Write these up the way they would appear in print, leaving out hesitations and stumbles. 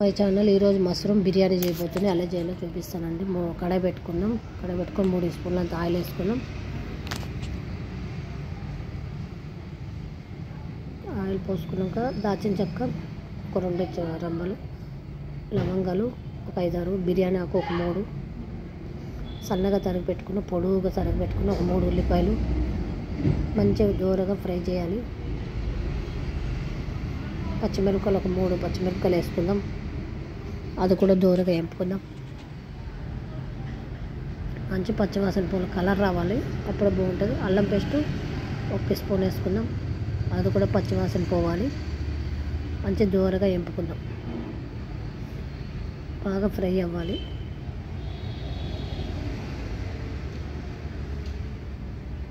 My channel ఈరోజు mushroom biryani చేయబోతుంది. ఎలా చేయాలో చూపిస్తానండి. కడాయి పెట్టుకున్నాం. కడాయి పెట్టుకొని 3 స్పూన్లు అంత ఆయిల్ వేసుకున్నాం. ఆయిల్ పోసుకున్నాక దాచిన చెక్క ఒక 2 రెమ్మలు, లవంగాలు ఒక 5-6, బిర్యానీ ఆకు ఒక 3, సన్నగా తరిగి పెట్టుకున్న పొడుగుగా తరిగి పెట్టుకున్న ఒక 3 ఉల్లిపాయలు మంచిగా దూరగా ఫ్రై చేయాలి. పచ్చిమిరపకాయలు ఒక 3 పచ్చిమిరపకాయలు వేసుకుందాం. అది కూడా దూరగా వేపుకుందాం. మంచి పచ్చివాసన పూల కలర్ రావాలి, అప్పుడు బాగుంటుంది. అల్లం పేస్ట్ 1 స్పూన్ వేసుకుందాం. అది కూడా పచ్చివాసన పోవాలి. మంచి దూరగా వేపుకుందాం. బాగా ఫ్రై అవ్వాలి.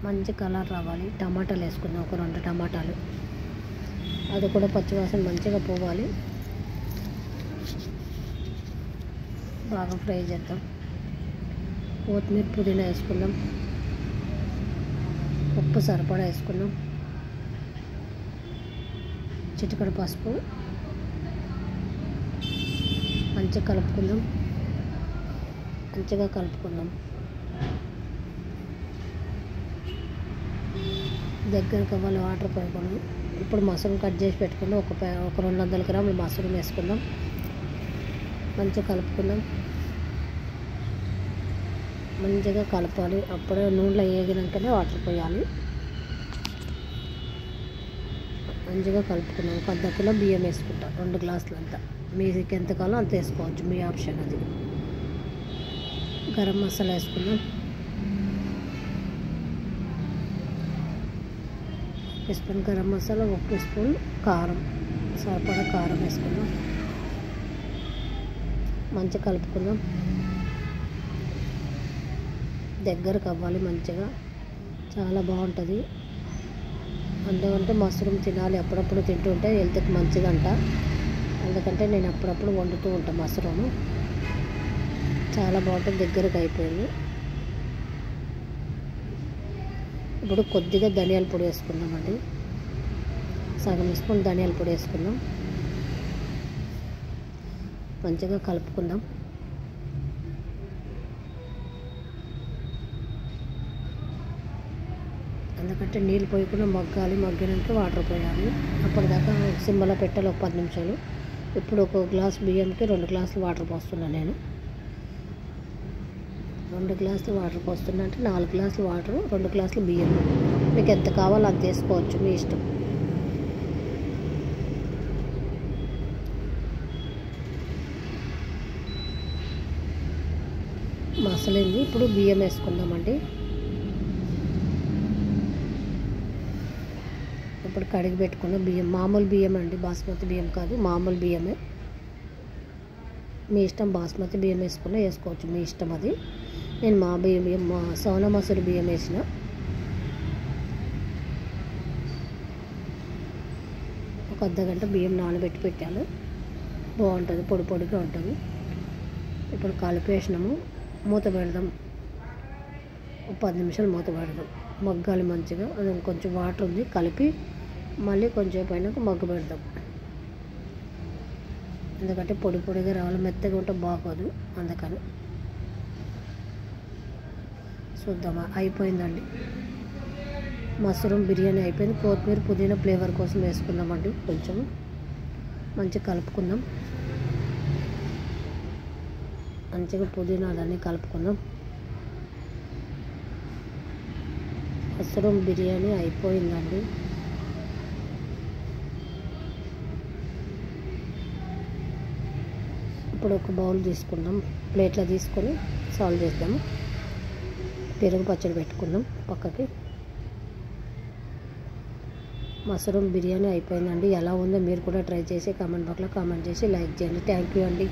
మంచి కలర్ రావాలి. టమాటాలు వేసుకుందాం, ఒక 2 టమాటాలు. అది కూడా పచ్చివాసన మంచిగా పోవాలి. బాగా ఫ్రై చేద్దాం. కొత్తిమీర, పుదీనా వేసుకుందాం. ఉప్పు సరిపడా వేసుకుందాం. చిటికెడు పసుపు. మంచిగా కలుపుకుందాం. మంచిగా కలుపుకుందాం. దగ్గరకు అవ్వాలి. వాటర్ పోయకుండా ఇప్పుడు మష్రూమ్ కట్ చేసి పెట్టుకుందాం. ఒక 200 గ్రాములు మష్రూమ్ వేసుకుందాం. మంచిగా కలుపుకుందాం. మంచిగా కలపాలి. అప్పుడే నూనెలో వేగినాకనే వాటర్ పోయాలి. మంచిగా కలుపుకున్నాం. 1 కిలో బియ్యం వేసుకుంటాం. 2 గ్లాసులు అంతా. మీకు ఎంత కావాలో అంత వేసుకోవచ్చు, మీ ఆప్షన్ అది. గరం మసాలా వేసుకుందాం. 1 స్పూన్ గరం మసాలా, 1 స్పూన్ కారం, సరిపడా కారం వేసుకుందాం. మంచిగా కలుపుకుందాం. దగ్గరకు అవ్వాలి. మంచిగా చాలా బాగుంటుంది. అందుకంటే మష్రూమ్ తినాలి, అప్పుడప్పుడు తింటుంటే హెల్త్కి మంచిదంట. అందుకంటే నేను అప్పుడప్పుడు వండుతూ ఉంటాను మష్రూమ్. చాలా బాగుంటుంది. దగ్గరకు అయిపోయింది. ఇప్పుడు కొద్దిగా ధనియాల పొడి వేసుకుందామండి. సగం స్పూన్ ధనియాల పొడి వేసుకుందాం. మంచిగా కలుపుకుందాం. ఎందుకంటే నీళ్ళు పోయకుండా మగ్గాలి. మగ్గినాక వాటర్ పోయాలి. అప్పటిదాకా సిమ్లో పెట్టాలి ఒక 10 నిమిషాలు. ఇప్పుడు 1 గ్లాస్ బియ్యంకి 2 గ్లాసులు వాటర్ పోస్తున్నాను నేను. 2 గ్లాసులు వాటర్ పోస్తున్నా అంటే 4 గ్లాసులు వాటర్, 2 గ్లాసులు బియ్యం. మీకు ఎంత కావాలో అంత వేసుకోవచ్చు, మీ ఇష్టం. మసలింది. ఇప్పుడు బియ్యం వేసుకుందామండి. ఇప్పుడు కడిగి పెట్టుకున్న బియ్యం, మామూలు బియ్యం అండి, బాస్మతి బియ్యం కాదు, మామూలు బియ్యమే. మీ ఇష్టం. బాస్మతి బియ్యం వేసుకున్నా వేసుకోవచ్చు, మీ ఇష్టం అది. నేను మా బియ్యం, మా సోనా మసూరి బియ్యం వేసిన. ఒక అర్ధగంట బియ్యం నానబెట్టి పెట్టాను. బాగుంటుంది, పొడి పొడిగా ఉంటుంది. ఇప్పుడు కలిపేసినాము. మూత పెడదాం. ఒక 10 నిమిషాలు మూత పెడదాం. మగ్గాలి మంచిగా. అది కొంచెం వాటర్ ఉంది, కలిపి మళ్ళీ కొంచెం పైన మగ్గు పెడదాం. ఎందుకంటే పొడి పొడిగా రావాలి, మెత్తగా ఉంటే బాగోదు. అందుకని చూద్దామా. అయిపోయిందండి మష్రూమ్ బిర్యానీ అయిపోయింది. కొత్తిమీర, పుదీనా ఫ్లేవర్ కోసం వేసుకుందామండి. కొంచెం మంచిగా కలుపుకుందాం. మంచిగా పుదీనా అదన్నీ కలుపుకుందాం. మష్రూమ్ బిర్యానీ అయిపోయిందండి. ఇప్పుడు ఒక బౌల్ తీసుకుందాం. ప్లేట్లో తీసుకొని సాల్వ్ చేద్దాము. పెరుగు పచ్చడి పెట్టుకుందాం పక్కకి. మష్రూమ్ బిర్యానీ అయిపోయిందండి. ఎలా ఉందో మీరు కూడా ట్రై చేసి కామెంట్ బాక్స్లో కామెంట్ చేసి లైక్ చేయండి. థ్యాంక్ యూ అండి.